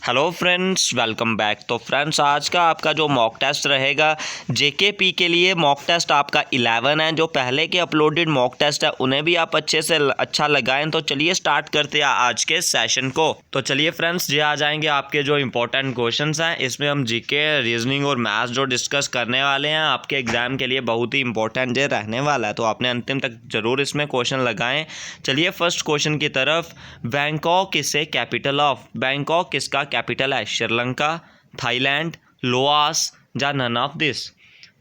Hello friends, welcome back. तो friends, आज का आपका जो मॉक टेस्ट रहेगा जेकेपी के लिए मॉक टेस्ट आपका 11 है। जो पहले के अपलोडेड मॉक टेस्ट है उन्हें भी आप अच्छे से अच्छा लगाएं। तो चलिए स्टार्ट करते हैं आज के सेशन को। तो चलिए फ्रेंड्स, ये आ जाएंगे आपके जो इंपॉर्टेंट क्वेश्चंस हैं। इसमें हम जीके, रीजनिंग और मैथ्स जो डिस्कस करने वाले हैं आपके एग्जाम के लिए बहुत ही इंपॉर्टेंट ये रहने वाला है। तो आपने अंतिम तक जरूर इसमें क्वेश्चन लगाएं। चलिए फर्स्ट क्वेश्चन की तरफ। बैंकॉक किसे कैपिटल ऑफ? बैंकॉक किसका कैपिटल है? श्रीलंका, थाईलैंड, लोआस या नन ऑफ दिस?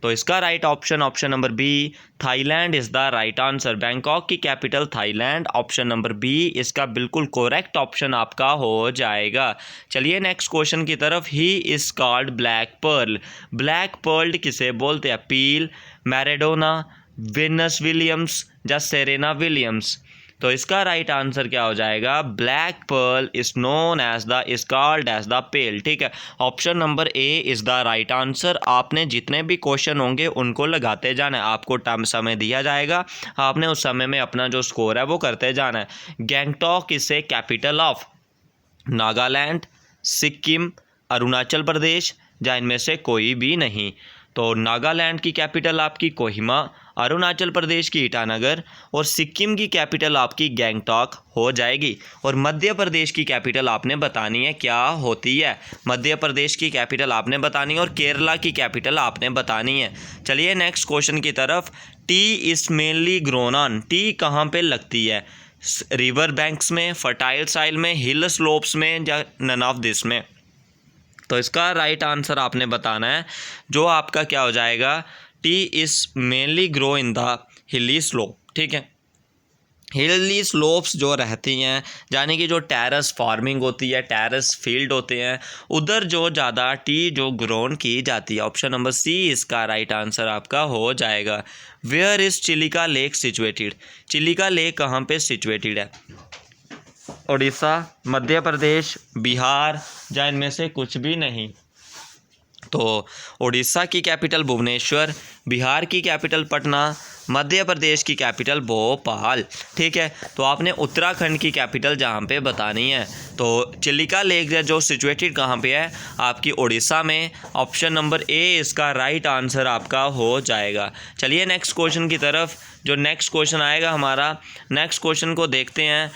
तो इसका right option number B, Thailand is the right answer. Bangkok की capital Thailand, option number B इसका बिल्कुल करेक्ट ऑप्शन आपका हो जाएगा। चलिए नेक्स्ट क्वेश्चन की तरफ। He is called black pearl. Black pearl किसे बोलते हैं? पील, मैराडोना, वेनस विलियम्स या सेरेना विलियम्स? तो इसका राइट आंसर क्या हो जाएगा? Black pearl is known as the is called as the Pele. ठीक है, option number A is the right answer. आपने जितने भी क्वेश्चन होंगे उनको लगाते जाना है। आपको टाइम समय दिया जाएगा, आपने उस समय में अपना जो स्कोर है वो करते जाना है। गैंगटॉक इसे कैपिटल ऑफ? नागालैंड, सिक्किम, अरुणाचल प्रदेश या इनमें से कोई भी नहीं? तो नागालैंड की कैपिटल आपकी कोहिमा, अरुणाचल प्रदेश की ईटानगर और सिक्किम की कैपिटल आपकी गैंगटॉक हो जाएगी। और मध्य प्रदेश की कैपिटल आपने बतानी है क्या होती है। मध्य प्रदेश की कैपिटल आपने बतानी है और केरला की कैपिटल आपने बतानी है। चलिए नेक्स्ट क्वेश्चन की तरफ। T is mainly grown on. T कहाँ पे लगती है? रिवर बैंक्स में, फर्टाइल साइल में, हिल स्लोप्स में या नन ऑफ दिस में? तो इसका राइट आंसर आपने बताना है। जो आपका क्या हो जाएगा? T is mainly grow in the hilly slope. ठीक है, हिली स्लोप्स जो रहती हैं, यानी कि जो टेरेस फार्मिंग होती है, टेरेस फील्ड होते हैं, उधर जो ज़्यादा टी जो ग्रोन की जाती है। ऑप्शन नंबर सी इसका राइट आंसर आपका हो जाएगा। Where is Chilika lake situated? Chilika lake कहाँ पे सिचुएटेड है? उड़ीसा, मध्य प्रदेश, बिहार या इनमें से कुछ भी नहीं? तो उड़ीसा की कैपिटल भुवनेश्वर, बिहार की कैपिटल पटना, मध्य प्रदेश की कैपिटल भोपाल। ठीक है, तो आपने उत्तराखंड की कैपिटल जहाँ पे बतानी है। तो चिलिका लेक जो सिचुएटेड कहाँ पे है? आपकी उड़ीसा में। ऑप्शन नंबर ए इसका राइट आंसर आपका हो जाएगा। चलिए नेक्स्ट क्वेश्चन की तरफ। जो नेक्स्ट क्वेश्चन आएगा हमारा, नेक्स्ट क्वेश्चन को देखते हैं।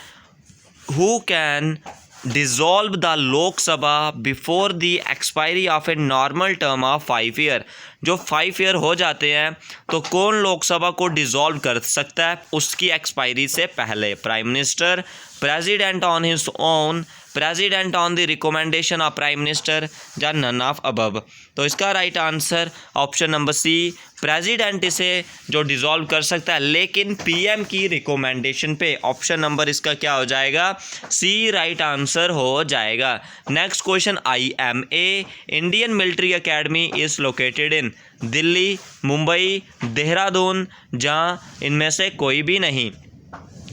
Who can dissolve the Lok Sabha before the expiry of a normal term of 5 year? जो 5 ईयर हो जाते हैं तो कौन लोकसभा को डिसॉल्व कर सकता है उसकी एक्सपायरी से पहले? Prime minister, president on his own, president on the recommendation of prime minister या नन ऑफ अबव? तो इसका right answer option number C, president इसे जो डिसॉल्व कर सकता है लेकिन पीएम की रिकमेंडेशन पे। ऑप्शन नंबर इसका क्या हो जाएगा? सी राइट आंसर हो जाएगा। Next question. IMA Indian military academy is located in? Delhi, Mumbai, Dehradun या इनमें से कोई भी नहीं?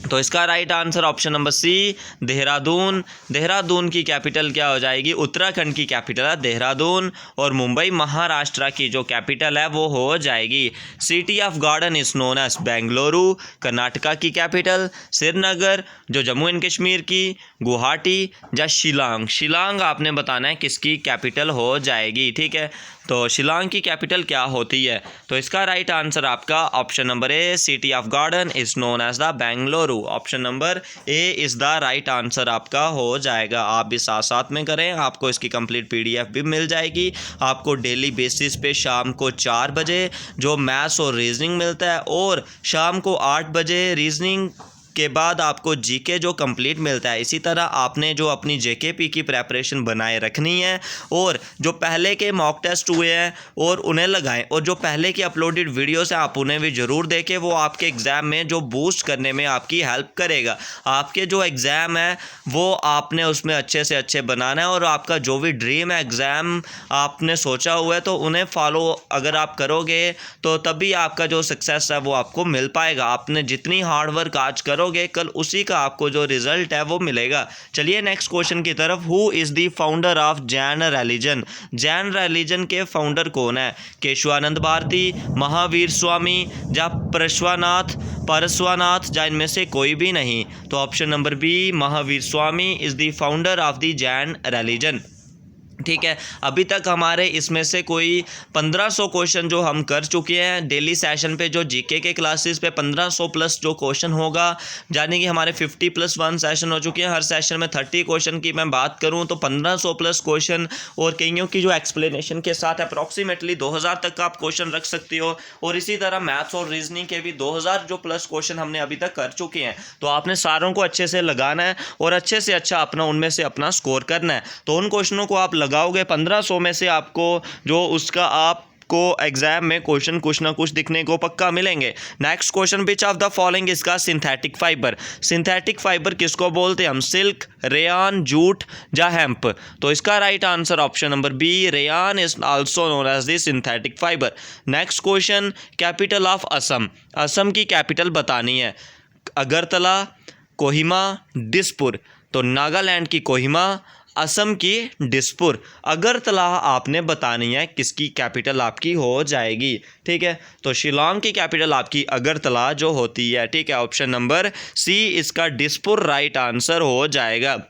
तो इसका right answer option number C, Dehradun. Dehradun की कैपिटल क्या हो जाएगी? उत्तराखंड की कैपिटल है देहरादून। और मुंबई महाराष्ट्र की जो कैपिटल है वो हो जाएगी। City of garden is known as Bengaluru. Karnataka की कैपिटल श्रीनगर, जो जम्मू एंड कश्मीर की, गुवाहाटी या शिलांग? शिलांग आपने बताना है किसकी कैपिटल हो जाएगी। ठीक है, तो शिलांग की कैपिटल क्या होती है? तो इसका राइट आंसर आपका option number A, city of garden is known as the Bengaluru. Option number A is the right answer आपका हो जाएगा। आप भी साथ साथ में करें, आपको इसकी कंप्लीट PDF भी मिल जाएगी। आपको डेली बेसिस पे शाम को 4 बजे जो मैथ्स और रीजनिंग मिलता है, और शाम को 8 बजे रीजनिंग के बाद आपको जीके जो कंप्लीट मिलता है। इसी तरह आपने जो अपनी जेकेपी की प्रेपरेशन बनाए रखनी है, और जो पहले के मॉक टेस्ट हुए हैं और उन्हें लगाएं, और जो पहले की अपलोडेड वीडियोस हैं आप उन्हें भी ज़रूर देखें। वो आपके एग्ज़ाम में जो बूस्ट करने में आपकी हेल्प करेगा। आपके जो एग्ज़ाम है वो आपने उसमें अच्छे से अच्छे बनाना है, और आपका जो भी ड्रीम है एग्ज़ाम आपने सोचा हुआ है तो उन्हें फॉलो अगर आप करोगे तो तभी आपका जो सक्सेस है वो आपको मिल पाएगा। आपने जितनी हार्डवर्क आज करोगे कल उसी का आपको जो रिजल्ट है वो मिलेगा। चलिए नेक्स्ट क्वेश्चन की तरफ। Who is the founder of Jain religion? Jain religion के फाउंडर कौन है? केशवानंद भारती, महावीर स्वामी या परस्वानाथ या इनमें से कोई भी नहीं? तो option number B, Mahavir Swami is the founder of the Jain religion. ठीक है। अभी तक हमारे इसमें से कोई 1500 क्वेश्चन जो हम कर चुके हैं डेली सेशन पे, जो जीके के क्लासेस पे 1500 प्लस जो क्वेश्चन होगा, यानी कि हमारे 50+1 सेशन हो चुके हैं। हर सेशन में 30 क्वेश्चन की मैं बात करूं तो 1500 प्लस क्वेश्चन, और कईयों की जो एक्सप्लेनेशन के साथ अप्रॉक्सीमेटली 2000 तक का आप क्वेश्चन रख सकते हो। और इसी तरह मैथ्स और रीजनिंग के भी 2000 जो प्लस क्वेश्चन हमने अभी तक कर चुके हैं। तो आपने सारों को अच्छे से लगाना है और अच्छे से अच्छा अपना उनमें से अपना स्कोर करना है। तो उन क्वेश्चनों को आप लगाओगे 1500 में से आपको जो उसका आपको एग्जाम में क्वेश्चन कुछ ना कुछ दिखने को पक्का मिलेंगे। Next question, which of the following इसका सिंथेटिक फाइबर। सिंथेटिक फाइबर किसको बोलते हैं हम? सिल्क, रेयान, जूट या हेम्प। तो इसका right answer option number B, rayon is also known as the synthetic fibre. Next question, capital of Assam. Assam की capital बतानी है। अगरतला, कोहिमा, दिसपुर। तो नागालैंड की कोहिमा, असम की दिसपुर। अगरतला आपने बतानी है किसकी कैपिटल आपकी हो जाएगी। ठीक है, तो शिलोंग की कैपिटल आपकी अगरतला जो होती है। ठीक है, ऑप्शन नंबर सी इसका दिसपुर राइट आंसर हो जाएगा।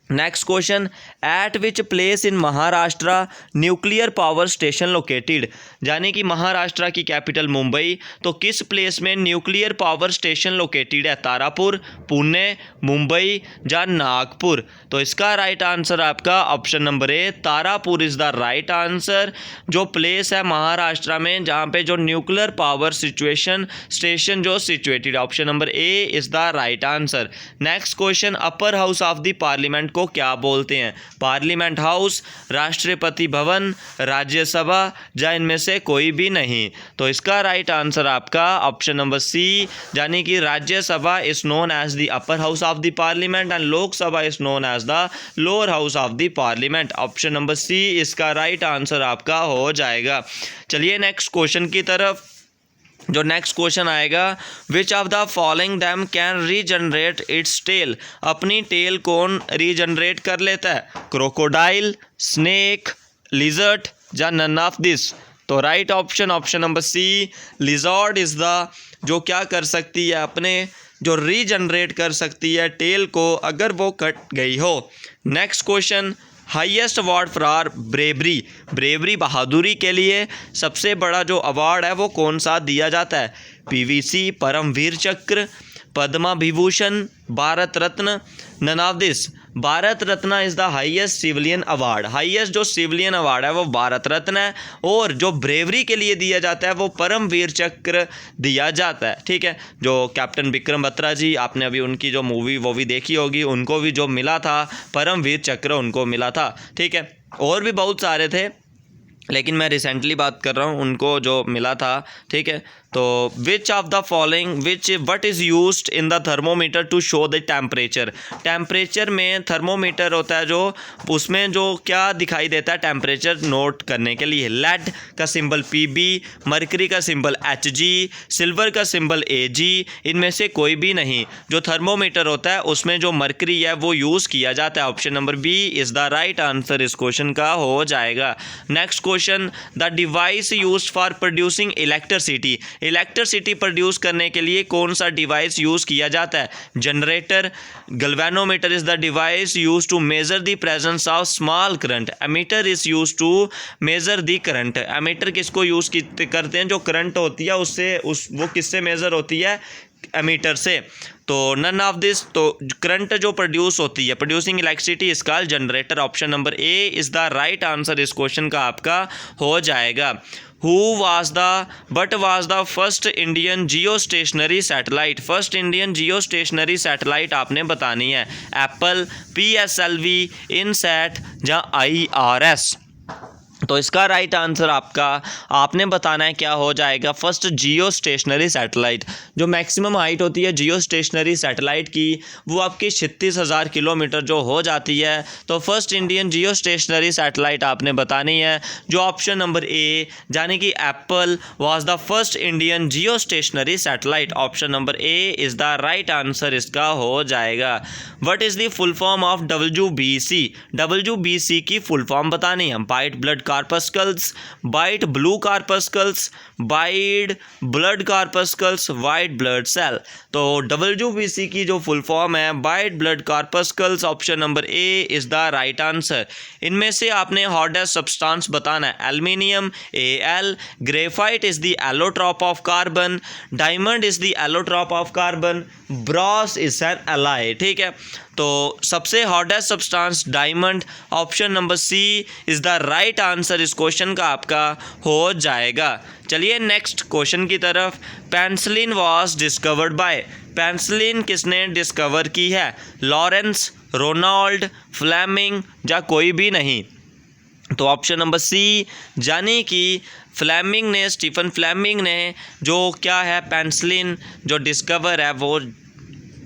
Next question, eight which place in Maharashtra nuclear power station located. यानी कि महाराष्ट्र की कैपिटल मुंबई, तो किस प्लेस में न्यूक्लियर पावर स्टेशन लोकेटेड है? तारापुर, पुणे, मुंबई या नागपुर। तो इसका राइट आंसर आपका option number A, Tarapur is the right answer. जो प्लेस है महाराष्ट्र में जहाँ पे जो न्यूक्लियर पावर सिचुएशन स्टेशन जो situated, option number A is the right answer. Next question, upper house of the parliament को क्या बोलते हैं? पार्लियामेंट हाउस, राष्ट्रपति भवन, राज्यसभा या इनमें से कोई भी नहीं। तो इसका राइट आंसर आपका ऑप्शन नंबर सी, यानी कि Rajya Sabha is known as the upper house of the parliament and Lok Sabha is known as the lower house of the parliament. Option number C इसका राइट आंसर आपका हो जाएगा। चलिए नेक्स्ट क्वेश्चन की तरफ। जो नेक्स्ट क्वेश्चन आएगा, which of the following them can regenerate its tail. अपनी टेल कौन रीजनरेट कर लेता है? क्रोकोडाइल, स्नेक, लिजर्ड या नन ऑफ दिस। तो right option option number C, lizard is the जो क्या कर सकती है, अपने जो रीजनरेट कर सकती है टेल को अगर वो कट गई हो। Next question, highest award for bravery. Bravery बहादुरी के लिए सबसे बड़ा जो अवार्ड है वो कौन सा दिया जाता है? PVC, Paramvir Chakra, Padma Vibhushan, Bharat Ratna, none of this. Bharat Ratna is the highest civilian award. Highest जो सिविलियन अवार्ड है वो भारत रत्न है, और जो ब्रेवरी के लिए दिया जाता है वो परमवीर चक्र दिया जाता है। ठीक है, जो कैप्टन विक्रम बत्रा जी, आपने अभी उनकी जो मूवी वो भी देखी होगी, उनको भी जो मिला था परमवीर चक्र उनको मिला था। ठीक है, और भी बहुत सारे थे लेकिन मैं रिसेंटली बात कर रहा हूँ उनको जो मिला था। ठीक है, तो which of the following what is used in the thermometer to show the temperature. Temperature में थर्मोमीटर होता है जो, उसमें जो क्या दिखाई देता है टेम्परेचर नोट करने के लिए? लेड का सिंबल PB, मरकरी का सिंबल HG, सिल्वर का सिंबल AG। इनमें से कोई भी नहीं। जो थर्मोमीटर होता है उसमें जो मरकरी है वो यूज़ किया जाता है। Option number B is the right answer इस क्वेश्चन का हो जाएगा। Next question, the device used for producing electricity. Electricity produce करने के लिए कौन सा डिवाइस यूज़ किया जाता है? Generator, galvanometer is the device used to measure the presence of small current. Ammeter is used to measure the current. Ammeter किसको use करते हैं? जो करंट होती है उससे वो किससे मेजर होती है? एमीटर से। तो नन ऑफ दिस, तो करंट जो प्रोड्यूस होती है, producing electricity is called generator. Option number A is the right answer इस क्वेश्चन का आपका हो जाएगा। What was the first Indian geostationary satellite? First Indian geostationary satellite आपने बतानी है। एप्पल, PSLV, इनसैट या IRS। तो इसका राइट आंसर आपने बताना है क्या हो जाएगा? फर्स्ट जियो स्टेशनरी सैटेलाइट। जो मैक्सिमम हाइट होती है जियो स्टेशनरी सैटेलाइट की वो आपकी 36,000 किलोमीटर जो हो जाती है। तो first Indian geostationary satellite आपने बतानी है, जो ऑप्शन नंबर ए, यानी कि Apple was the first Indian geostationary satellite. Option number A is the right answer इसका हो जाएगा। What is the full form of WBC? WBC की फुल फॉर्म बतानी है। White blood corpuscles, white blue corpuscles, white blood corpuscles, white blood cell. तो WBC की जो full form है white blood कार्पस्कल्स, option number A is the right answer. इनमें से आपने हॉटेस्ट सब्सटेंस बताना है। Aluminium Al, graphite is the allotrope of carbon, diamond is the allotrope of carbon, brass is an alloy. ठीक है, तो सबसे hottest substance diamond, option number C is the right answer इस क्वेश्चन का आपका हो जाएगा। चलिए नेक्स्ट क्वेश्चन की तरफ। Penicillin was discovered by, penicillin किसने डिस्कवर की है? लॉरेंस, रोनाल्ड, फ्लेमिंग या कोई भी नहीं। तो ऑप्शन नंबर सी यानी कि फ्लेमिंग ने, स्टीफन फ्लेमिंग ने जो क्या है पेंसिलिन जो डिस्कवर है वो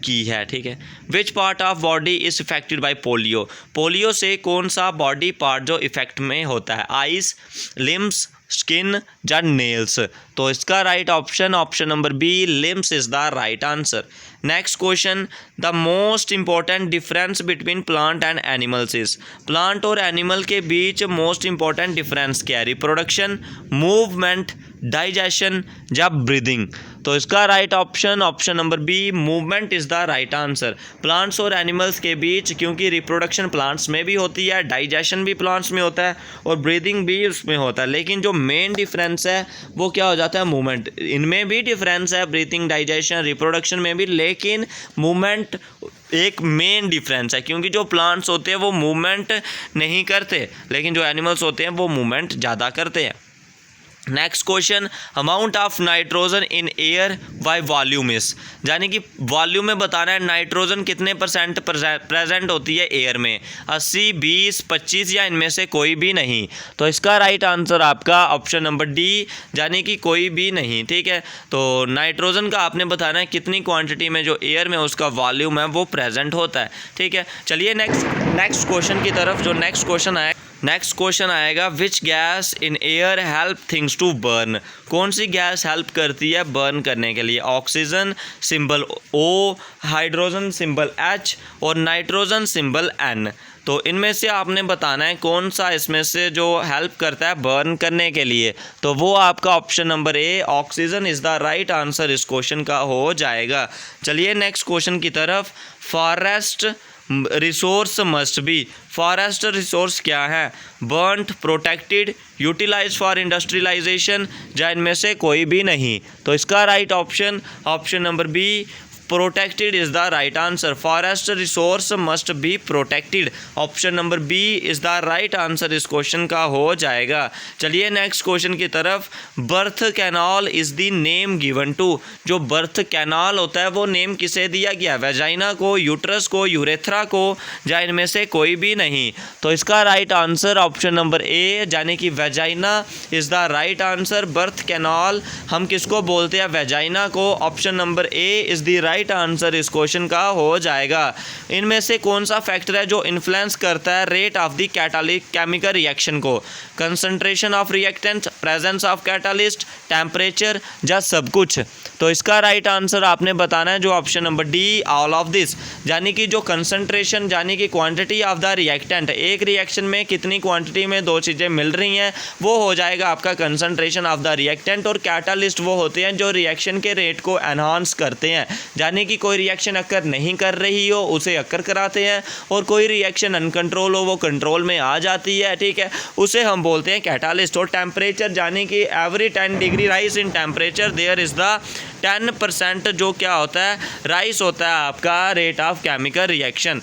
की है। ठीक है, which part of body is affected by polio, polio से कौन सा बॉडी पार्ट जो इफेक्ट में होता है? आइज, लिम्स, स्किन या नेल्स। तो इसका right option option number B, limbs is the right answer. Next question, the most important difference between plant and animals is, plant और एनिमल के बीच मोस्ट इंपॉर्टेंट डिफरेंस क्या है? रिप्रोडक्शन, मूवमेंट, डाइजेशन या breathing. तो इसका right option option number B, movement is the right answer. Plants और animals के बीच, क्योंकि रिप्रोडक्शन प्लांट्स में भी होती है, डाइजेशन भी प्लांट्स में होता है और ब्रीदिंग भी उसमें होता है, लेकिन जो मेन डिफरेंस है वो क्या हो जाता है? मूवमेंट। इनमें भी डिफरेंस है, ब्रीथिंग, डाइजेशन, रिप्रोडक्शन में भी, लेकिन मूवमेंट एक मेन डिफरेंस है, क्योंकि जो प्लांट्स होते हैं वो मूवमेंट नहीं करते, लेकिन जो एनिमल्स होते हैं वो मूवमेंट ज़्यादा करते हैं। Next question, amount of nitrogen in air by volume is, यानी कि वॉल्यूम में बताना है नाइट्रोजन कितने % प्रेजेंट होती है एयर में? 80, 20, 25 या इनमें से कोई भी नहीं। तो इसका राइट आंसर आपका ऑप्शन नंबर डी, यानी कि कोई भी नहीं। ठीक है, तो नाइट्रोजन का आपने बताना है कितनी क्वांटिटी में जो एयर में उसका वॉल्यूम है वो प्रेजेंट होता है। ठीक है, चलिए नेक्स्ट क्वेश्चन की तरफ। जो नेक्स्ट क्वेश्चन आएगा, which gas in air help things to burn, कौन सी गैस हेल्प करती है बर्न करने के लिए? Oxygen symbol O, hydrogen symbol H और नाइट्रोजन सिंबल N। तो इनमें से आपने बताना है कौन सा इसमें से जो हेल्प करता है बर्न करने के लिए। तो वो आपका option number A, oxygen is the right answer इस क्वेश्चन का हो जाएगा। चलिए नेक्स्ट क्वेश्चन की तरफ। Forest resource must be, forest resource क्या है? Burnt, protected, utilise for industrialisation या इनमें से कोई भी नहीं। तो इसका right option option number B, protected is the right answer. Forest resource must be protected, option number B is the right answer इस क्वेश्चन का हो जाएगा। चलिए नेक्स्ट क्वेश्चन की तरफ। Birth canal is the name given to, जो birth canal होता है वो नेम किसे दिया गया? वेजाइना को, यूट्रस को, यूरेथ्रा को या इनमें से कोई भी नहीं। तो इसका right answer option number A, यानी कि vagina is the right answer. Birth canal हम किसको बोलते हैं? वेजाइना को। Option number A is the right answer इस क्वेश्चन का हो जाएगा। इनमें से कौन सा फैक्टर है जो इन्फ्लुएंस करता है rate of the catalytic chemical reaction को? Concentration of reactant, presence of catalyst, temperature या सब कुछ। तो इसका राइट आंसर आपने बताना है जो option number D, all of this, यानी कि जो कंसंट्रेशन यानी कि क्वांटिटी ऑफ द रिएक्टेंट, एक रिएक्शन में कितनी क्वांटिटी में दो चीज़ें मिल रही हैं वो हो जाएगा आपका कंसंट्रेशन ऑफ द रिएक्टेंट। और कैटालिस्ट वो होते हैं जो रिएक्शन के रेट को एनहांस करते हैं, यानी कि कोई रिएक्शन अक्कर नहीं कर रही हो उसे अक्कर कराते हैं, और कोई रिएक्शन अनकंट्रोल हो वो कंट्रोल में आ जाती है। ठीक है, उसे हम बोलते हैं कैटालिस्ट। और टेम्परेचर यानी कि every 10 degree rise in temperature there is the 10% जो क्या होता है? राइज होता है आपका रेट ऑफ केमिकल रिएक्शन।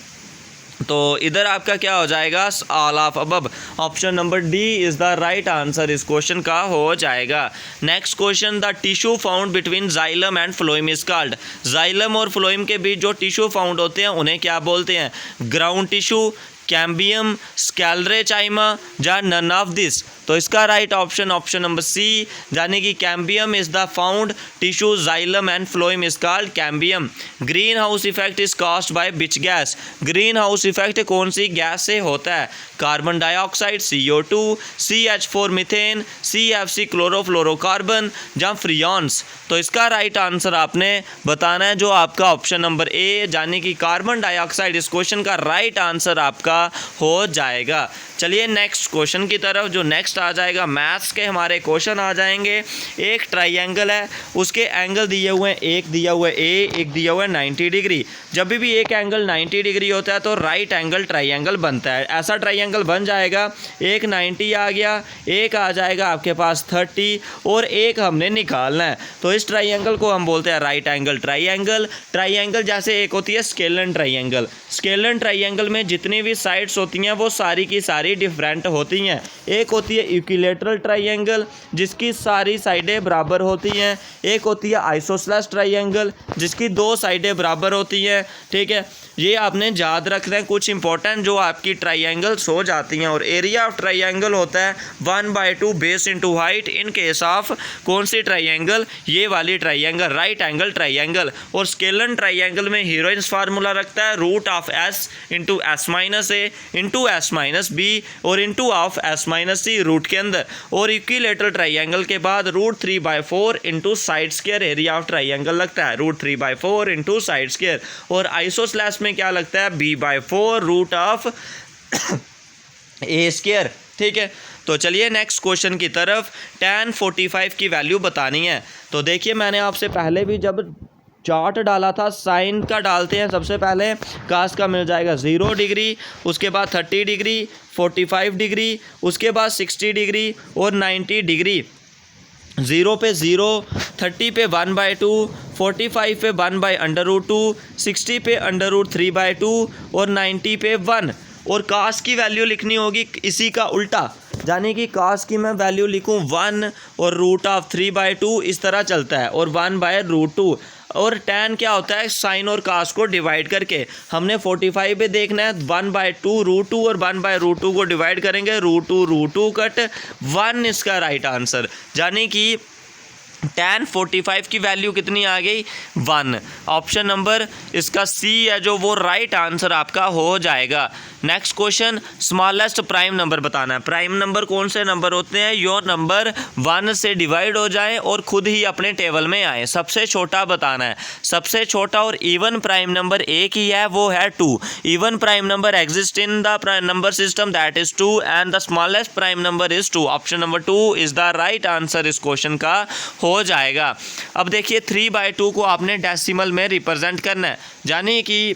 तो इधर आपका क्या हो जाएगा? All of above, option number D is the right answer इस क्वेश्चन का हो जाएगा। Next question, the tissue found between xylem and phloem is called, xylem और फ्लोएम के बीच जो टिश्यू फाउंड होते हैं उन्हें क्या बोलते हैं? ग्राउंड टिश्यू, कैम्बियम, स्कैलरेचाइमा या नन ऑफ दिस। तो इसका right option option number C, यानी कि cambium is the found tissue, xylem and phloem is called cambium. Green house effect is caused by which gas, green house effect कौन सी gas से होता है? Carbon dioxide, CO2, CH4 methane, CFC chlorofluorocarbon या freons. तो इसका right answer आपने बताना है जो आपका ऑप्शन नंबर ए, यानी कि कार्बन डाइऑक्साइड इस क्वेश्चन का राइट आंसर आपका हो जाएगा। चलिए नेक्स्ट क्वेश्चन की तरफ, जो नेक्स्ट आ जाएगा मैथ्स के हमारे क्वेश्चन आ जाएंगे। एक ट्राइंगल है, उसके एंगल दिए हुए हैं, एक दिया हुआ है ए, एक दिया हुआ है 90 डिग्री। जब भी एक एंगल 90 डिग्री होता है तो राइट एंगल ट्राइंगल बनता है। ऐसा ट्राइंगल बन जाएगा, एक 90 आ गया, एक आ जाएगा आपके पास 30 और एक हमने निकालना है। तो इस ट्राइंगल को हम बोलते हैं राइट एंगल ट्राइंगल। ट्राइंगल जैसे एक होती है स्केलन ट्राइंगल। स्केलन ट्राइंगल में जितनी भी साइड्स होती हैं वो सारी की सारी डिफरेंट होती हैं। एक होती है इक्विलैटरल ट्राइंगल जिसकी सारी साइडें बराबर होती हैं। एक होती है आइसोसेलेस ट्राइंगल जिसकी दो साइडें बराबर होती हैं। ठीक है, ये आपने याद रखना है कुछ इंपॉर्टेंट जो आपकी ट्राइंगल्स हो जाती हैं। और एरिया ऑफ ट्राइंगल होता है 1/2 base into height in case of कौन सी ट्राइंगल, ये वाली ट्राइंगल राइट एंगल ट्राइंगल। और स्केलन ट्राइंगल में हीरोइंस फार्मूला रखता है root of S into S minus A into S minus B और into of S minus C root के अंदर। और इक्विलैटरल ट्राइंगल के बाद √3/4 into side square area of triangle लगता है, √3/4 इंटू साइड स्क्वायर। और आइसोसेलेस में क्या लगता है b/4 root of A square. ठीक है, तो चलिए नेक्स्ट क्वेश्चन की तरफ। tan 45 की वैल्यू बतानी है। तो देखिए मैंने आपसे पहले भी जब चार्ट डाला था, साइन का डालते हैं सबसे पहले, कास का मिल जाएगा 0 डिग्री, उसके बाद 30 डिग्री, 45 डिग्री, उसके बाद 60 डिग्री और 90 डिग्री। 0 पे 0, 30 पे 1/2, 45 पे 1/√2, 60 पे √3/2 और 90 पे 1। और कास की वैल्यू लिखनी होगी इसी का उल्टा, यानी कि कास की मैं वैल्यू लिखूं 1 और √3/2 इस तरह चलता है और 1/√2। और tan क्या होता है, साइन और कास को डिवाइड करके। हमने 45 पे देखना है 1/2√2 और 1/√2 को डिवाइड करेंगे, √2 कट 1 इसका राइट आंसर। यानी कि tan 45 की वैल्यू कितनी आ गई, 1। ऑप्शन नंबर इसका सी है जो वो राइट आंसर आपका हो जाएगा। Next question, smallest prime number बताना है। प्राइम नंबर कौन से नंबर होते हैं, यो नंबर 1 से डिवाइड हो जाए और खुद ही अपने टेबल में आए। सबसे छोटा बताना है। सबसे छोटा और इवन प्राइम नंबर एक ही है, वो है 2। Even prime number exist in the number system, that is 2 and the smallest prime number is 2। Option number 2 is the right answer इस क्वेश्चन का हो जाएगा। अब देखिए 3/2 को आपने डेसिमल में रिप्रेजेंट करना है, यानी कि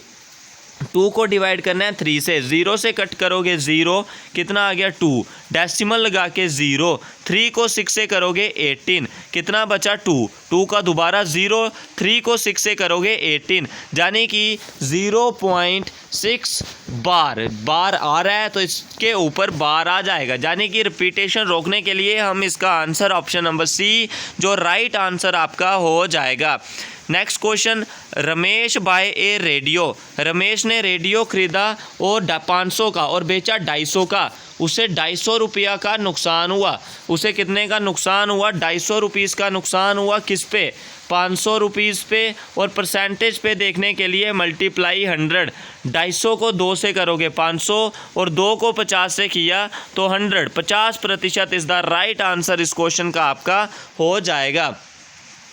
2 को डिवाइड करना है 3 से। 0 से कट करोगे 0, कितना आ गया 2, डेसिमल लगा के 0। 3 को 6 से करोगे 18, कितना बचा 2, 2 का दोबारा 0, 3 को 6 से करोगे 18, यानी कि 0.6 बार आ रहा है तो इसके ऊपर बार आ जाएगा। यानी कि रिपीटेशन रोकने के लिए हम इसका आंसर ऑप्शन नंबर सी जो राइट आंसर आपका हो जाएगा। नेक्स्ट क्वेश्चन, रमेश बाय ए रेडियो। रमेश ने रेडियो खरीदा और 500 का और बेचा 250 का। उसे 250 रुपया का नुकसान हुआ। उसे कितने का नुकसान हुआ, 250 रुपीज़ का नुकसान हुआ। किस पे, 500 रुपीज़ पे। और परसेंटेज पे देखने के लिए मल्टीप्लाई 100। 250 को 2 से करोगे 500 और 2 को 50 से किया तो 100। 50% इज़ द राइट आंसर इस क्वेश्चन का आपका हो जाएगा।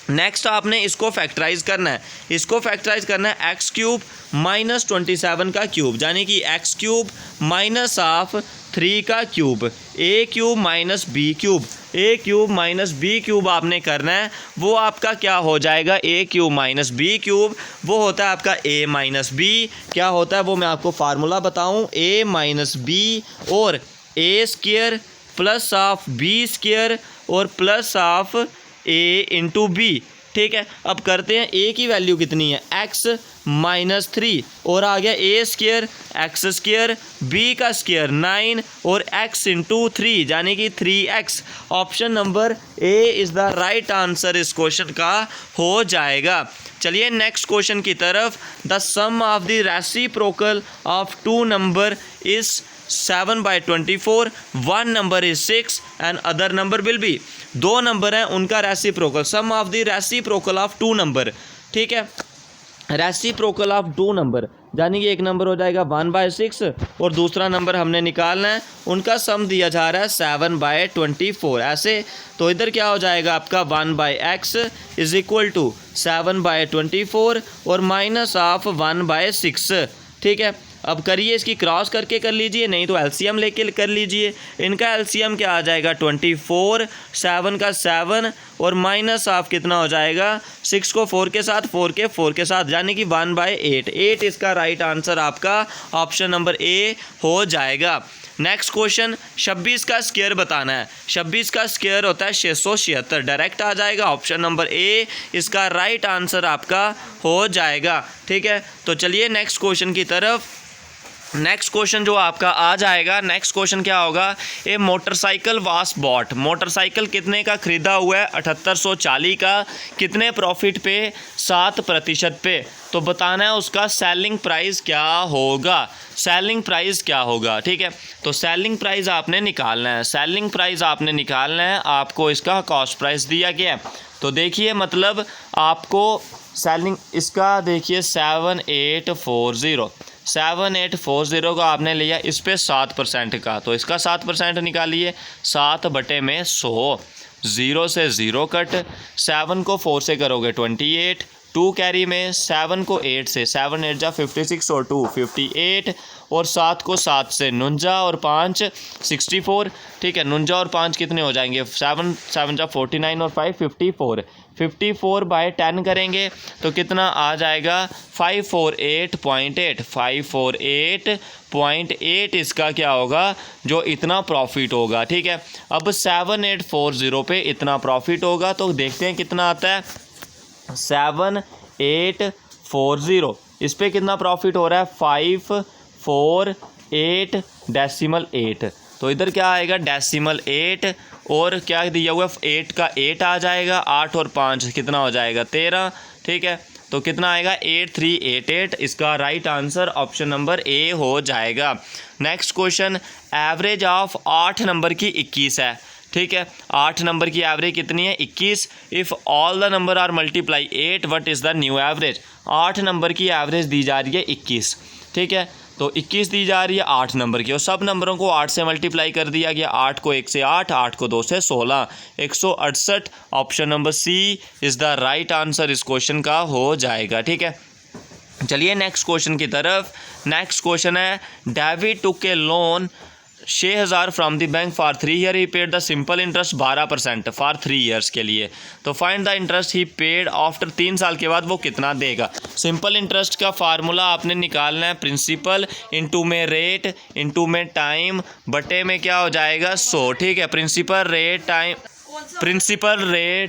नेक्स्ट आपने इसको फैक्टराइज करना है। इसको फैक्टराइज करना है x³ - 27 का क्यूब, यानी कि x³ माइनस ऑफ 3 का cube, a³ - b³। a³ - b³ आपने करना है, वो आपका क्या हो जाएगा, a³ - b³ वो होता है आपका a - b। क्या होता है वो मैं आपको फार्मूला बताऊं, a - b और a² प्लस ऑफ b² और plus of a into B. ठीक है, अब करते हैं a की वैल्यू कितनी है, x - 3 और आ गया a² x², b का स्क्वायर 9 और x इंटू 3 यानी कि 3x। Option number A is the right answer इस क्वेश्चन का हो जाएगा। चलिए नेक्स्ट क्वेश्चन की तरफ। The sum of the reciprocal of 2 number is 7/24, 1 number is 6 and other number will be. 2 number हैं उनका reciprocal, sum of the reciprocal of 2 number. ठीक है, रेसिप्रोकल ऑफ 2 नंबर यानी कि एक नंबर हो जाएगा 1/6 और दूसरा नंबर हमने निकालना है, उनका सम दिया जा रहा है 7/24 ऐसे। तो इधर क्या हो जाएगा आपका 1/x इज इक्वल टू 7/24 और माइनस ऑफ 1/6। ठीक है, अब करिए इसकी क्रॉस करके कर लीजिए, नहीं तो एलसीएम लेके कर लीजिए। इनका एलसीएम क्या आ जाएगा 24, 7 का 7 और माइनस ऑफ कितना हो जाएगा 6 को 4 के साथ, 4 के साथ, यानी कि 1/8। 8 इसका राइट आंसर आपका ऑप्शन नंबर ए हो जाएगा। नेक्स्ट क्वेश्चन 26 का स्क्वायर बताना है। 26 का स्क्वायर होता है 676, डायरेक्ट आ जाएगा ऑप्शन नंबर ए इसका राइट आंसर आपका हो जाएगा। ठीक है, तो चलिए नेक्स्ट क्वेश्चन की तरफ। नेक्स्ट क्वेश्चन जो आपका आ जाएगा, नेक्स्ट क्वेश्चन क्या होगा, ए मोटरसाइकिल वास बॉट। मोटरसाइकिल कितने का खरीदा हुआ है 7840 का, कितने प्रॉफिट पे 7% पे, तो बताना है उसका सेलिंग प्राइस क्या होगा। सेलिंग प्राइस क्या होगा, ठीक है, तो सेलिंग प्राइस आपने निकालना है। सेलिंग प्राइस आपने निकालना है, आपको इसका कॉस्ट प्राइस दिया गया है। तो देखिए मतलब आपको सेलिंग इसका देखिए 7840 का आपने लिया, इस पे 7% का, तो इसका 7% निकालिए। 7/100, 0 से 0 कट, 7 को 4 से करोगे 28, 2 कैरी में, 7 को 8 से, 7 8 जा 56 और 2 58, और 7 को 7 से 49 और 5 64। ठीक है, 49 और 5 कितने हो जाएंगे 7 7 जा 49 और 5 54। 54/10 करेंगे तो कितना आ जाएगा 548.8। 548.8 इसका क्या होगा जो इतना प्रॉफिट होगा। ठीक है, अब 7840 पे इतना प्रॉफिट होगा, तो देखते हैं कितना आता है। 7840 इस पे कितना प्रॉफिट हो रहा है 548.8। तो इधर क्या आएगा 8 और क्या दिया हुआ है 8 का 8 आ जाएगा, 8 और 5 कितना हो जाएगा 13। ठीक है, तो कितना आएगा 8388, इसका राइट आंसर ऑप्शन नंबर ए हो जाएगा। Next question, average of 8 number की 21 है। ठीक है, 8 नंबर की एवरेज कितनी है 21। If all the number are multiply 8 what is the new average. 8 number की एवरेज दी जा रही है 21। ठीक है, तो 21 दी जा रही है 8 नंबर की, और सब नंबरों को 8 से मल्टीप्लाई कर दिया गया। 8 को 1 से 8, 8 को 2 से 16, 168। Option number C is the right answer इस क्वेश्चन का हो जाएगा। ठीक है, चलिए नेक्स्ट क्वेश्चन की तरफ। नेक्स्ट क्वेश्चन है, David took A loan 6000 from the bank for 3 year, he paid the simple interest 12% for 3 years के लिए। तो find the interest he paid after, 3 साल के बाद वो कितना देगा। सिंपल इंटरेस्ट का फार्मूला आपने निकालना है, प्रिंसिपल इंटू में रेट इंटू में टाइम बटे में क्या हो जाएगा 100। ठीक है, प्रिंसिपल रेट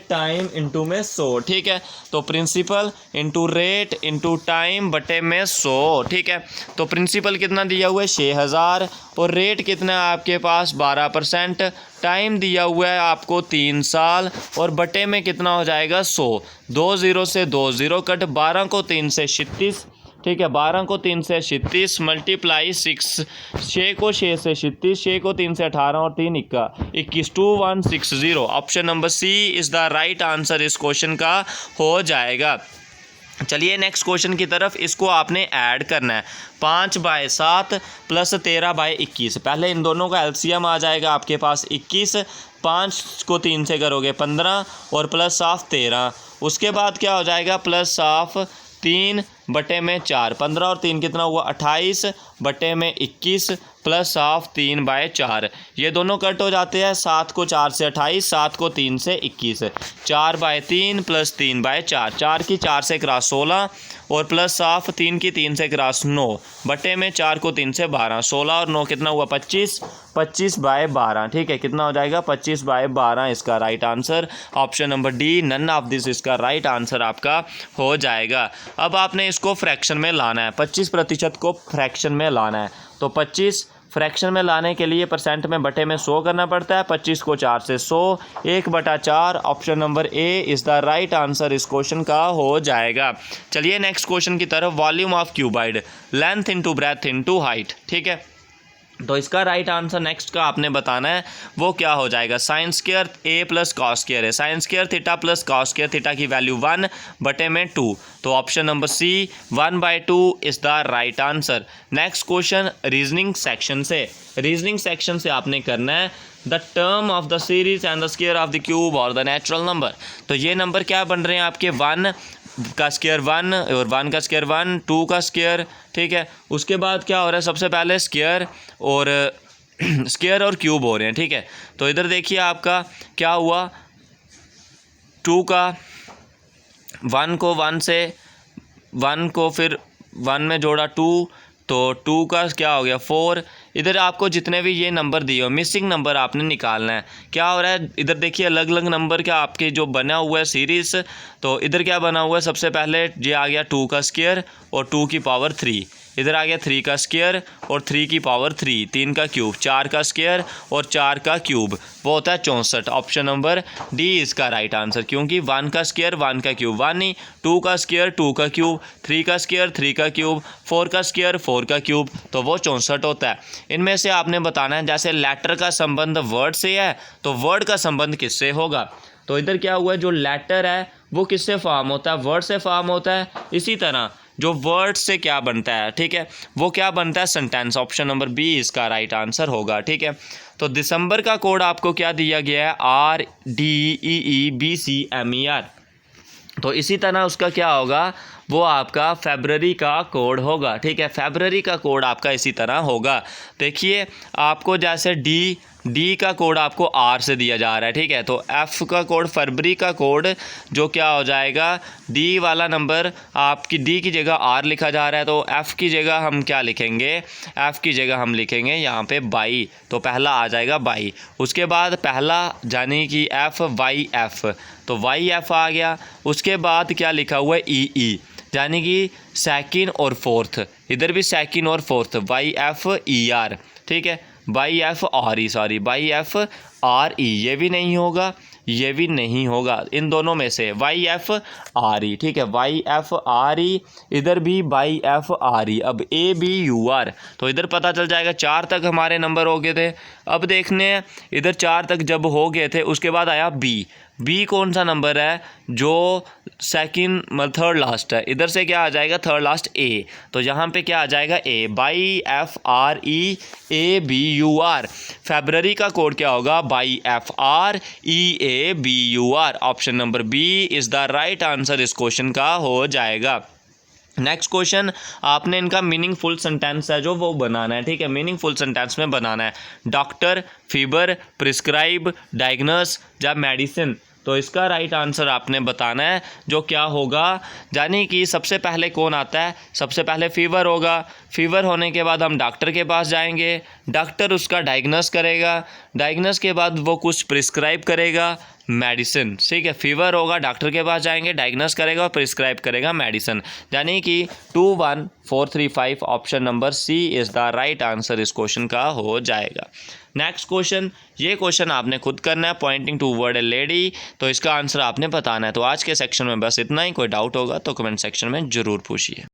टाइम इंटू में 100। ठीक है, तो principal into rate into time बटे में 100। ठीक है, तो प्रिंसिपल कितना दिया हुआ है 6000 और रेट कितना है आपके पास 12%, टाइम दिया हुआ है आपको 3 साल और बटे में कितना हो जाएगा 100। 2 0 से 2 0 कट, 12 को 3 से 36। ठीक है, 12 को 3 से 36 मल्टीप्लाई 6, 6 को 6 से 36, 6 को 3 से 18 और 3 21, 2160। Option number C is the right answer इस क्वेश्चन का हो जाएगा। चलिए नेक्स्ट क्वेश्चन की तरफ। इसको आपने ऐड करना है, 5/7 प्लस 13/21। पहले इन दोनों का एलसीएम आ जाएगा आपके पास 21, 5 को 3 से करोगे 15 और प्लस ऑफ 13। उसके बाद क्या हो जाएगा प्लस ऑफ 3 बटे में 4, 15 और 3 कितना हुआ 28 बटे में 21 प्लस ऑफ 3/4। ये दोनों कट हो जाते हैं, 7 को 4 से 28, 7 को 3 से 21, 4/3 प्लस 3/4, 4 की 4 से क्रॉस 16 और प्लस ऑफ 3 की 3 से क्रॉस 9 बटे में 4 को 3 से 12, 16 और 9 कितना हुआ 25, 25/12। ठीक है, कितना हो जाएगा 25/12 इसका right answer. Option number D none of this इसका राइट आंसर आपका हो जाएगा। अब आपने इसको फ्रैक्शन में लाना है, 25% को फ्रैक्शन में लाना है। तो 25 फ्रैक्शन में लाने के लिए परसेंट में बटे में 100 करना पड़ता है। 25 को 4 से 100, 1/4। Option number A is the right answer इस क्वेश्चन का हो जाएगा। चलिए नेक्स्ट क्वेश्चन की तरफ। Volume of cuboid, length into breadth into height. ठीक है, तो इसका राइट आंसर नेक्स्ट का आपने बताना है, वो क्या हो जाएगा sine square A plus cos square है। Sine square theta plus cos square theta की वैल्यू 1 बटे में 2। तो option number C 1/2 is the right answer. Next question reasoning section से। रीजनिंग सेक्शन से आपने करना है the term of the series and the square of the cube और द नेचुरल नंबर। तो ये नंबर क्या बन रहे हैं आपके 1, का स्क्वायर 1 और 1 का स्क्वायर 1, 2 का स्क्वायर, ठीक है। उसके बाद क्या हो रहा है, सबसे पहले स्क्वायर और स्क्वायर और क्यूब हो रहे हैं, ठीक है। तो इधर देखिए आपका क्या हुआ, 2 का 1 को 1 से 1 को फिर 1 में जोड़ा 2, तो 2 का क्या हो गया 4। इधर आपको जितने भी ये नंबर दिए हो, मिसिंग नंबर आपने निकालना है। क्या हो रहा है, इधर देखिए अलग अलग नंबर क्या आपके जो बना हुआ है सीरीज़। तो इधर क्या बना हुआ है, सबसे पहले ये आ गया 2 का स्क्वायर और 2 की पावर 3। इधर आ गया 3 का स्क्वायर और 3 की पावर 3, 3 का क्यूब, 4 का स्क्वायर और 4 का क्यूब, वो होता है 64। ऑप्शन नंबर डी इसका राइट आंसर, क्योंकि 1 का स्क्वायर 1 का क्यूब 1 ही, 2 का स्क्वायर 2 का क्यूब, 3 का स्क्वायर 3 का क्यूब, 4 का स्क्वायर 4 का क्यूब, तो वो 64 होता है। इनमें से आपने बताना है, जैसे लेटर का संबंध वर्ड से है तो वर्ड का संबंध किससे होगा। तो इधर क्या हुआ है, जो लेटर है वो किससे फॉर्म होता है, वर्ड से फॉर्म होता है। इसी तरह जो वर्ड से क्या बनता है, ठीक है, वो क्या बनता है, सेंटेंस। ऑप्शन नंबर बी इसका राइट आंसर होगा, ठीक है। तो दिसंबर का कोड आपको क्या दिया गया है, RDEEBCMER। तो इसी तरह उसका क्या होगा, वो आपका फरवरी का कोड होगा, ठीक है। फरवरी का कोड आपका इसी तरह होगा। देखिए आपको जैसे डी का कोड आपको आर से दिया जा रहा है, ठीक है। तो एफ़ का कोड, फरवरी का कोड जो क्या हो जाएगा, डी वाला नंबर आपकी डी की जगह आर लिखा जा रहा है, तो एफ़ की जगह हम क्या लिखेंगे, एफ़ की जगह हम लिखेंगे यहाँ पे 22। तो पहला आ जाएगा 22। उसके बाद पहला यानी कि FYF, तो YF आ गया। उसके बाद क्या लिखा हुआ है, EE, यानी कि सेकंड और फोर्थ। इधर भी सेकंड और फोर्थ, YFER, ठीक है। YFRE, सॉरी YFRE, ये भी नहीं होगा, ये भी नहीं होगा, इन दोनों में से YFRE, ठीक है। YFRE, इधर भी YFRE। अब ABUR, तो इधर पता चल जाएगा 4 तक हमारे नंबर हो गए थे। अब देखने हैं इधर 4 तक जब हो गए थे, उसके बाद आया बी कौन सा नंबर है, जो सेकंड मतलब थर्ड लास्ट है। इधर से क्या आ जाएगा, थर्ड लास्ट A, तो यहाँ पे क्या आ जाएगा A, YFREABUR। फरवरी का कोड क्या होगा, YFREABUR। Option number B is the right answer इस क्वेश्चन का हो जाएगा। नेक्स्ट क्वेश्चन, आपने इनका मीनिंगफुल सेंटेंस है जो वो बनाना है, ठीक है। मीनिंगफुल सेंटेंस में बनाना है, डॉक्टर, फीवर, प्रिस्क्राइब, डायग्नोस या मेडिसिन। तो इसका राइट आंसर आपने बताना है, जो क्या होगा, यानी कि सबसे पहले कौन आता है, सबसे पहले फीवर होगा। फीवर होने के बाद हम डॉक्टर के पास जाएंगे, डॉक्टर उसका डायग्नोस करेगा, डायग्नोस के बाद वो कुछ प्रिस्क्राइब करेगा, मेडिसिन, ठीक है। फीवर होगा, डॉक्टर के पास जाएंगे, डायग्नोस करेगा और प्रिस्क्राइब करेगा मेडिसिन, यानी कि 21435। Option number C is the right answer इस क्वेश्चन का हो जाएगा। नेक्स्ट क्वेश्चन, ये क्वेश्चन आपने खुद करना है, pointing to word a lady, तो इसका आंसर आपने बताना है। तो आज के सेक्शन में बस इतना ही। कोई डाउट होगा तो कमेंट सेक्शन में ज़रूर पूछिए।